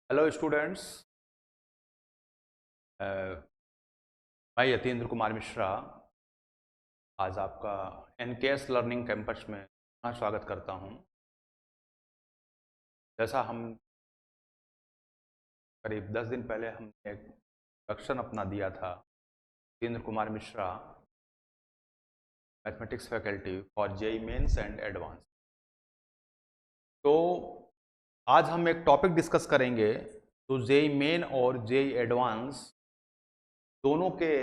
Hello students. मैं यतीन्द्र कुमार मिश्रा आज आपका एनकेएस लर्निंग कैंपस में स्वागत करता हूं। जैसा हम करीब 10 दिन पहले हमने एक इंट्रोडक्शन अपना दिया था, Yatindra Kumar Mishra mathematics faculty for JEE mains and advance. तो आज हम एक टॉपिक डिस्कस करेंगे तो जेईई मेन और जेईई एडवांस दोनों के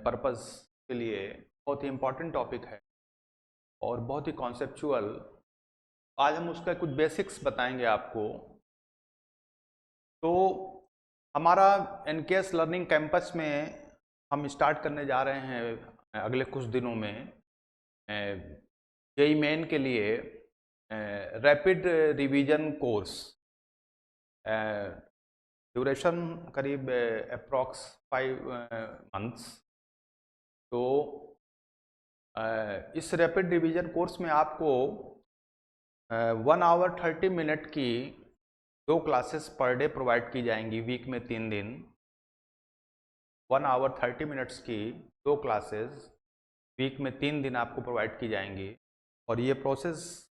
पर्पस के लिए बहुत ही इम्पॉर्टेंट टॉपिक है और बहुत ही कॉन्सेप्चुअल। आज हम उसका कुछ बेसिक्स बताएंगे आपको। तो हमारा एनकेएस लर्निंग कैंपस में हम स्टार्ट करने जा रहे हैं अगले कुछ दिनों में जेईई मेन के लिए रैपिड रिवीजन कोर्स। ड्यूरेशन करीब अप्रॉक्स 5 मंथ्स। तो इस रैपिड रिवीजन कोर्स में आपको 1 आवर 30 मिनट की 2 क्लासेस पर डे प्रोवाइड की जाएंगी, वीक में 3 दिन। 1 आवर 30 मिनट्स की 2 क्लासेस वीक में 3 दिन आपको प्रोवाइड की जाएंगी और ये प्रोसेस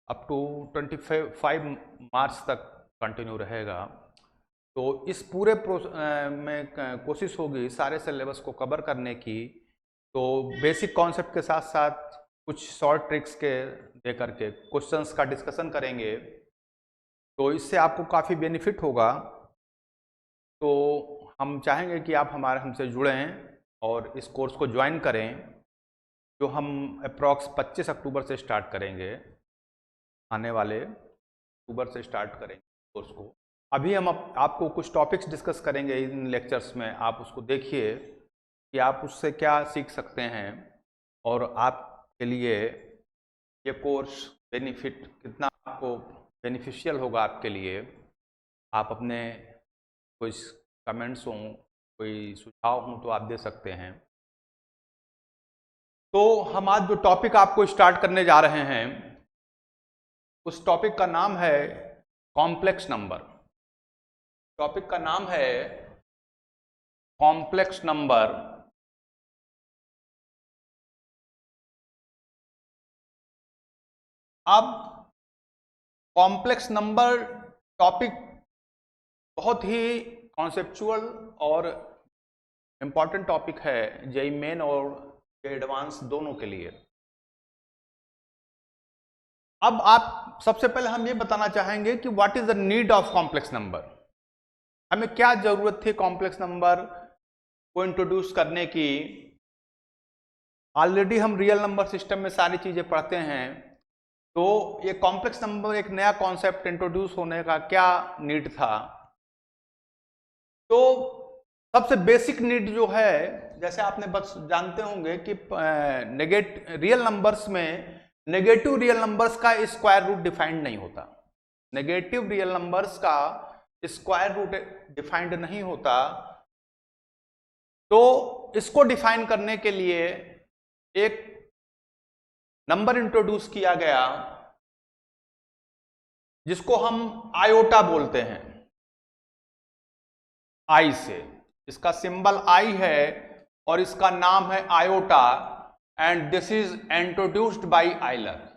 अप टू 25 मार्च तक कंटिन्यू रहेगा। तो इस पूरे में कोशिश होगी सारे सिलेबस को कवर करने की। तो बेसिक कॉन्सेप्ट के साथ साथ कुछ शॉर्ट ट्रिक्स के दे करके क्वेश्चंस का डिस्कशन करेंगे, तो इससे आपको काफ़ी बेनिफिट होगा। तो हम चाहेंगे कि आप हमसे जुड़ें और इस कोर्स को ज्वाइन करें, जो हम अप्रॉक्स 25 अक्टूबर से स्टार्ट करेंगे। आने वाले अक्टूबर से स्टार्ट करेंगे कोर्स को। अभी हम आपको कुछ टॉपिक्स डिस्कस करेंगे इन लेक्चर्स में। आप उसको देखिए कि आप उससे क्या सीख सकते हैं और आपके लिए ये कोर्स बेनिफिट कितना आपको बेनिफिशियल होगा आपके लिए। आप अपने कोई कमेंट्स हों, कोई सुझाव हों तो आप दे सकते हैं। तो हम आज जो टॉपिक आपको स्टार्ट करने जा रहे हैं उस टॉपिक का नाम है कॉम्प्लेक्स नंबर। टॉपिक का नाम है कॉम्प्लेक्स नंबर। अब कॉम्प्लेक्स नंबर टॉपिक बहुत ही कॉन्सेप्चुअल और इम्पॉर्टेंट टॉपिक है जेईई मेन और जेईई एडवांस दोनों के लिए। अब आप सबसे पहले हम ये बताना चाहेंगे कि what is the need of complex number. हमें क्या जरूरत थी कॉम्प्लेक्स नंबर को इंट्रोड्यूस करने की। ऑलरेडी हम रियल नंबर सिस्टम में सारी चीजें पढ़ते हैं, तो ये कॉम्प्लेक्स नंबर एक नया कॉन्सेप्ट इंट्रोड्यूस होने का क्या नीड था। तो सबसे बेसिक नीड जो है, जैसे आपने बस जानते होंगे कि रियल नंबर्स में नेगेटिव रियल नंबर्स का स्क्वायर रूट डिफाइंड नहीं होता। नेगेटिव रियल नंबर्स का स्क्वायर रूट डिफाइंड नहीं होता। तो इसको डिफाइन करने के लिए एक नंबर इंट्रोड्यूस किया गया जिसको हम आयोटा बोलते हैं। आई से, इसका सिंबल आई है और इसका नाम है iota and this is introduced by Euler.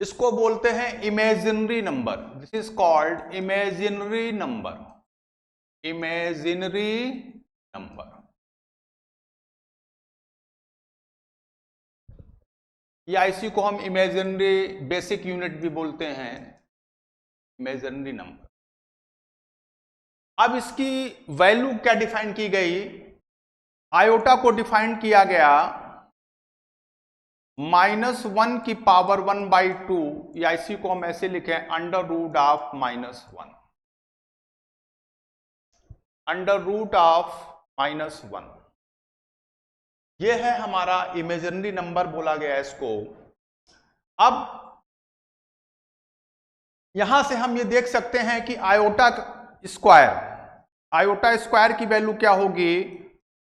इसको बोलते हैं imaginary number. This is called imaginary number. Imaginary number. या इसी को हम इमेजिनरी बेसिक यूनिट भी बोलते हैं, इमेजिनरी नंबर। अब इसकी वैल्यू क्या डिफाइन की गई। आयोटा को डिफाइन किया गया -1 की पावर 1/2, या इसी को हम ऐसे लिखें under root of -1। Under root of -1 ये है हमारा इमेजिनरी नंबर बोला गया इसको। अब यहां से हम ये देख सकते हैं कि आयोटा स्क्वायर की वैल्यू क्या होगी।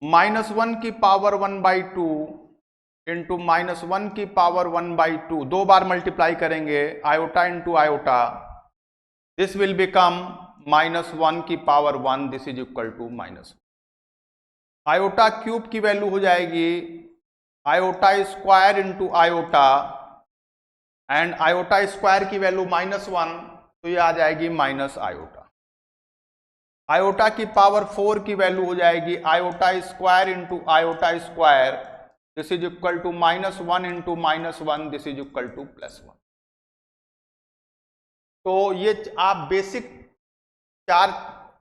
-1 की पावर 1/2 इंटू -1 की पावर 1/2, 2 बार मल्टीप्लाई करेंगे iota into iota, this will become -1 की power 1, this is equal to -1। Iota cube की वैल्यू हो जाएगी iota square into iota, and iota square की वैल्यू -1, तो ये आ जाएगी माइनस आयोटा। आयोटा की पावर 4 की वैल्यू हो जाएगी iota square into iota square, this is equal to -1 into -1, this is equal to +1। तो ये आप बेसिक 4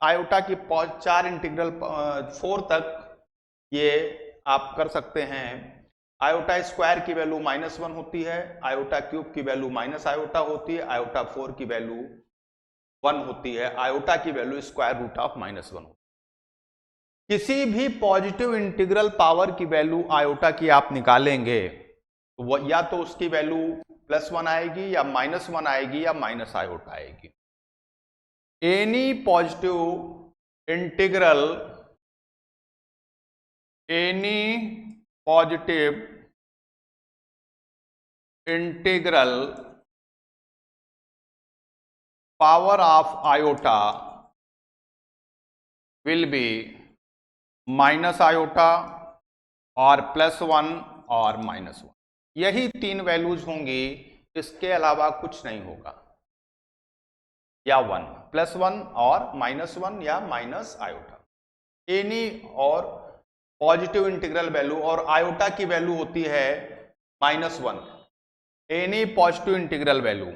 आयोटा की 4 इंटीग्रल 4 तक ये आप कर सकते हैं। आयोटा स्क्वायर की वैल्यू -1 होती है, आयोटा क्यूब की वैल्यू माइनस आयोटा होती है, आयोटा 4 की वैल्यू 1 होती है, आयोटा की वैल्यू स्क्वायर रूट ऑफ -1 होती है। किसी भी पॉजिटिव इंटीग्रल पावर की वैल्यू आयोटा की आप निकालेंगे तो वो या तो उसकी वैल्यू +1 आएगी या -1 आएगी या माइनस आयोटा आएगी। Any positive integral, any positive integral power of iota will be minus iota और +1 और -1, यही 3 वैल्यूज होंगी, इसके अलावा कुछ नहीं होगा, या 1, +1 और -1 या माइनस आयोटा, एनी और पॉजिटिव इंटीग्रल वैल्यू, और आयोटा की वैल्यू होती है -1, any positive integral value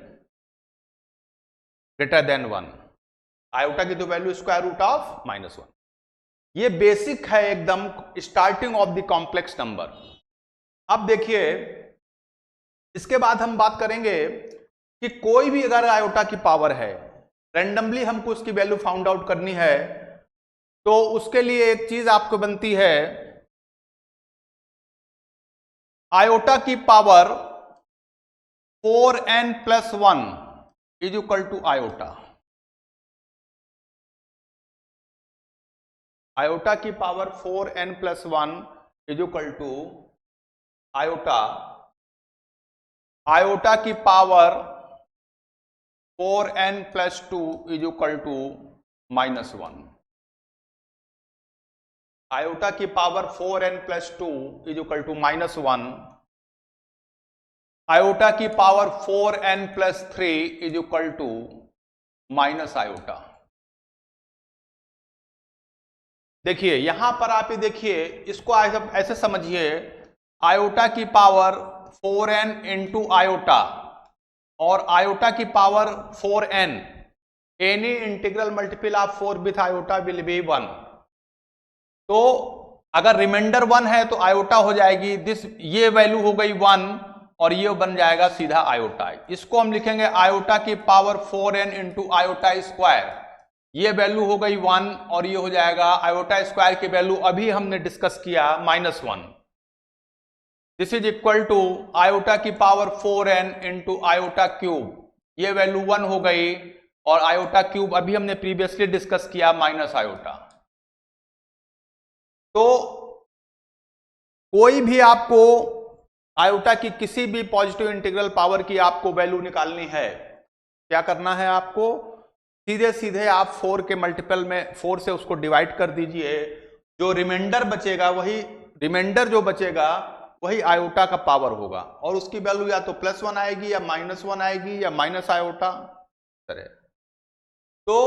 greater than 1, iota की तो वैल्यू स्क्वायर रूट ऑफ -1। ये बेसिक है एकदम, starting of the complex number. अब देखिए इसके बाद हम बात करेंगे कि कोई भी अगर आयोटा की पावर है, रैंडमली हमको उसकी वैल्यू फाउंड आउट करनी है, तो उसके लिए एक चीज आपको बनती है, आयोटा की power 4n+1 is equal to iota. Iota की power 4n+1 is equal to iota. Iota की power 4n+2 is equal to -1। Iota की power 4n+2 is equal to -1। Iota की power 4n+3 is equal to minus iota. देखिए यहां पर आप ये देखिए, इसको ऐसे समझिए, आयोटा की पावर 4n इंटू आयोटा और आयोटा की power 4n, any integral multiple of 4 with iota will be 1। तो अगर रिमाइंडर 1 है तो आयोटा हो जाएगी दिस, ये वैल्यू हो गई 1 और ये बन जाएगा सीधा आयोटा। इसको हम लिखेंगे आयोटा की power 4n into iota square, ये वैल्यू हो गई 1 और ये हो जाएगा आयोटा स्क्वायर की वैल्यू अभी हमने डिस्कस किया -1। This is equal to iota की power 4n into iota cube, ये वैल्यू 1 हो गई और आयोटा क्यूब अभी हमने प्रीवियसली डिस्कस किया माइनस आयोटा। तो कोई भी आपको आयोटा की किसी भी पॉजिटिव इंटीग्रल पावर की आपको वैल्यू निकालनी है, क्या करना है आपको, सीधे सीधे आप 4 के मल्टीपल में 4 से उसको डिवाइड कर दीजिए, जो रिमाइंडर बचेगा वही, रिमाइंडर जो बचेगा वही आयोटा का पावर होगा और उसकी वैल्यू या तो +1 आएगी या -1 आएगी या माइनस आयोटा। तो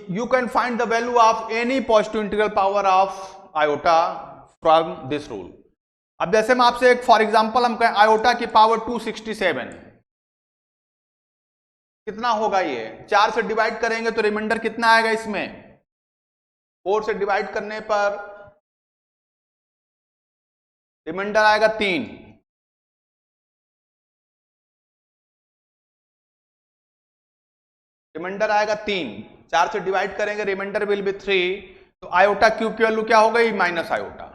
you can find the value of any positive integral power of iota from this rule। अब जैसे मैं आपसे एक फॉर एग्जांपल हम कहें आयोटा की पावर 267, कितना होगा ये, 4 से डिवाइड करेंगे तो रिमाइंडर कितना आएगा इसमें, 4 से डिवाइड करने पर रिमाइंडर आएगा 3, रिमाइंडर आएगा 3, 4 से डिवाइड करेंगे रिमाइंडर विल बी 3, तो आयोटा क्यूब की वैल्यू क्या हो गई, माइनस आयोटा।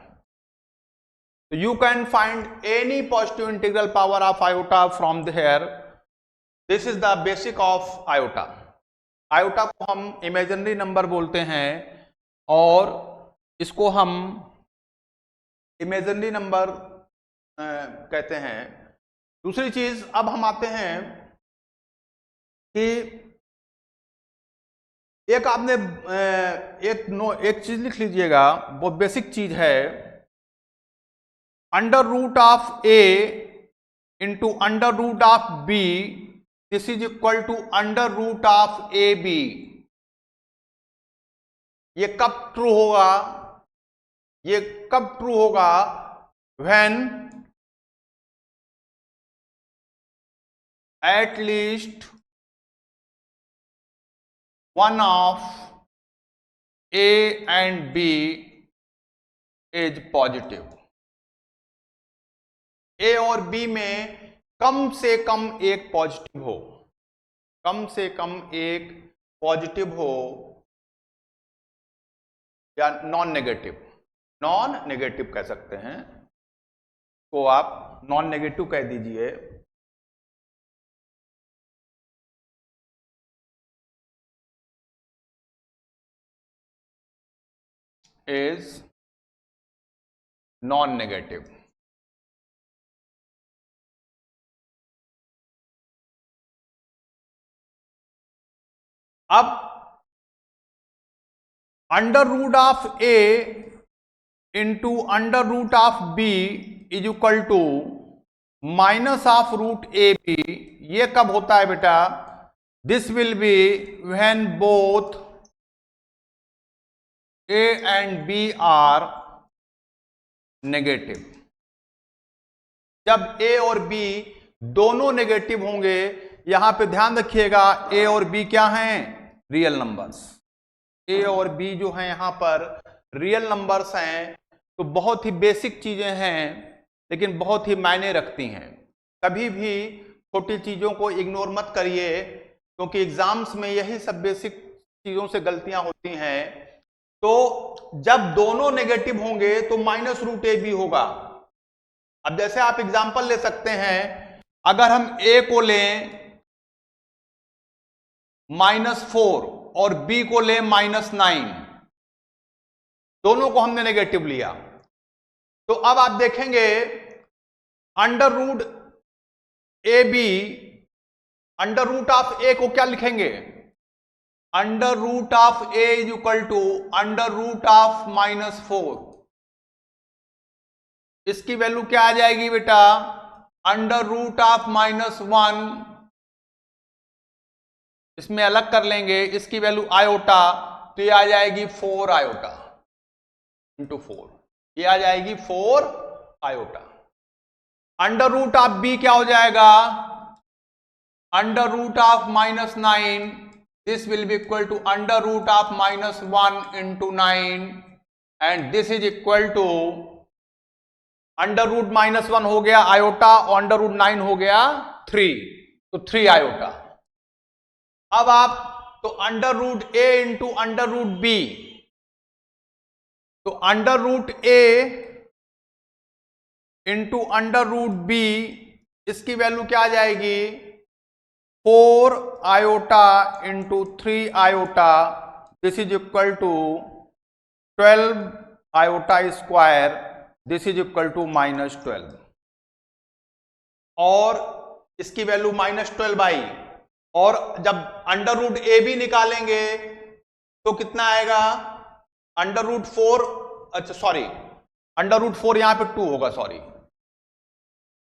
तो you can find any positive integral power of iota from there, this is the basic of iota. Iota को हम इमेजिनरी नंबर बोलते हैं और इसको हम इमेजिनरी नंबर कहते हैं। दूसरी चीज, अब हम आते हैं कि एक आपने एक चीज लिख लीजिएगा, बहुत बेसिक चीज है। Under root of A into under root of B, this is equal to under root of A B. ये कब ट्रू होगा? ये कब ट्रू होगा? When at least one of A and B is positive। A और B में कम से कम एक पॉजिटिव हो, कम से कम एक पॉजिटिव हो या नॉन नेगेटिव, नॉन नेगेटिव कह सकते हैं, तो आप नॉन नेगेटिव कह दीजिए। is non-negative। अब under root of A into under root of B is equal to minus of root A B. ये कब होता है बेटा? This will be when both A and B are negative. जब A और B दोनों negative होंगे, यहां पे ध्यान रखिएगा A और B क्या हैं? Real numbers. A और B जो हैं यहां पर रियल नंबर्स हैं। तो बहुत ही बेसिक चीजें हैं लेकिन बहुत ही मायने रखती हैं। कभी भी छोटी चीजों को इग्नोर मत करिए, क्योंकि एग्जाम्स में यही सब बेसिक चीजों से गलतियां होती हैं। तो जब दोनों नेगेटिव होंगे तो माइनस रूट ए बी होगा। अब जैसे आप एग्जांपल ले सकते हैं, अगर हम ए को लें -4 और बी को लें -9, दोनों को हमने नेगेटिव लिया, तो अब आप देखेंगे under root A B, under root of A को क्या लिखेंगे? Under root of A is equal to under root of -4। इसकी वैल्यू क्या आ जाएगी बेटा? Under root of -1। इसमें अलग कर लेंगे, इसकी वैल्यू आयोटा, तो ये आ जाएगी 4 आयोटा इंटू 4। ये आ जाएगी 4 iota. Under root of B क्या हो जाएगा? Under root of -9, this will be equal to under root of -1 into 9, and this is equal to under root -1 हो गया आयोटा और अंडर रूट 9 हो गया 3, तो 3 आयोटा। अब आप तो under root A into under root B, तो under root A into under root B, इसकी वैल्यू क्या आ जाएगी? 4 iota into 3 iota, this is equal to 12 iota square, this is equal to -12। और इसकी वैल्यू -12 और जब अंडर रूट ए भी निकालेंगे तो कितना आएगा? अंडर रूट 4, अच्छा सॉरी, अंडर रूट 4 यहां पे 2 होगा, सॉरी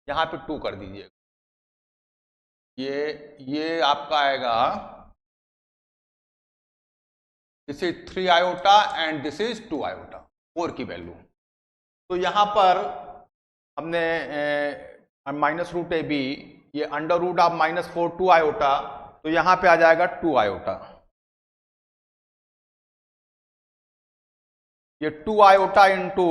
यहां पे 2 कर दीजिएगा। ये आपका आएगा, this is 3 iota and this is 2 iota, 4 की वैल्यू। तो यहां पर हमने माइनस रूट ए बी, ये अंडर रूट ऑफ -4 2 आयोटा, तो यहां पे आ जाएगा 2 आयोटा। ये 2 आयोटा इंटू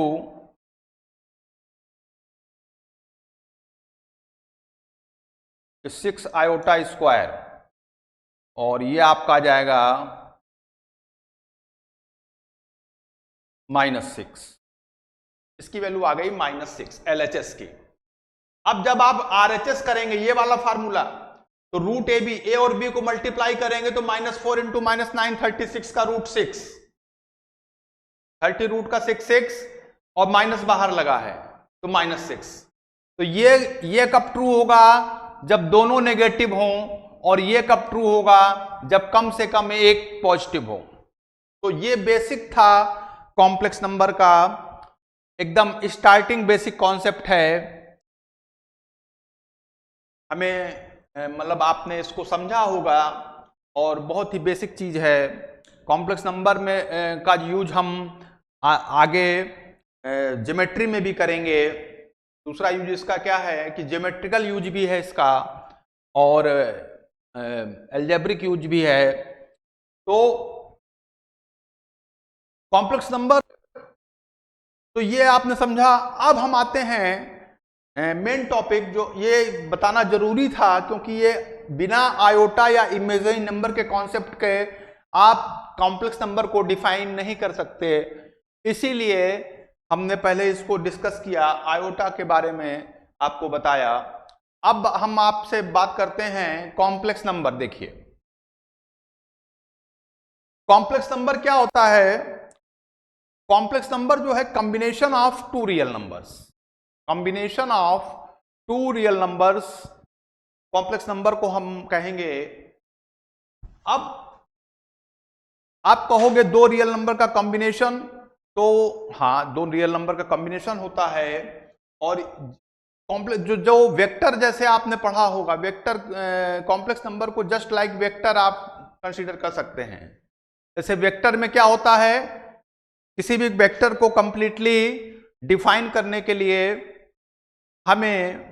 6 आयोटा स्क्वायर, और ये आपका आ जाएगा -6। इसकी वैल्यू आ गई -6 LHS की। अब जब आप RHS करेंगे ये वाला फार्मूला, तो रूट ए बी, ए और बी को मल्टीप्लाई करेंगे तो -4 इंटू -9 36 का रूट 6, 30 रूट का 6 6, और माइनस बाहर लगा है तो -6। तो ये कब ट्रू होगा? जब दोनों नेगेटिव हों। और ये कब ट्रू होगा? जब कम से कम एक पॉजिटिव हो। तो ये बेसिक था कॉम्प्लेक्स नंबर का, एकदम स्टार्टिंग बेसिक कॉन्सेप्ट है। हमें मतलब आपने इसको समझा होगा और बहुत ही बेसिक चीज है। कॉम्प्लेक्स नंबर में का यूज हम आगे ज्योमेट्री में भी करेंगे। दूसरा यूज इसका क्या है कि ज्योमेट्रिकल यूज भी है इसका और अलजेब्रिक यूज भी है। तो कॉम्प्लेक्स नंबर तो ये आपने समझा। अब हम आते हैं मेन टॉपिक, जो ये बताना जरूरी था क्योंकि ये बिना आयोटा या इमेजिनरी नंबर के कॉन्सेप्ट के आप कॉम्प्लेक्स नंबर को डिफाइन नहीं कर सकते। इसीलिए हमने पहले इसको डिस्कस किया, आयोटा के बारे में आपको बताया। अब हम आपसे बात करते हैं कॉम्प्लेक्स नंबर। देखिए कॉम्प्लेक्स नंबर क्या होता है? कॉम्प्लेक्स नंबर जो है combination of two real numbers, combination of two real numbers complex number को हम कहेंगे। अब आप कहोगे दो रियल नंबर का कॉम्बिनेशन, तो हाँ दो रियल नंबर का कॉम्बिनेशन होता है। और कॉम्प्लेक्स जो वेक्टर जैसे आपने पढ़ा होगा, वेक्टर कॉम्प्लेक्स नंबर को जस्ट लाइक वेक्टर आप कंसीडर कर सकते हैं। जैसे वेक्टर में क्या होता है, किसी भी वेक्टर को कंप्लीटली डिफाइन करने के लिए हमें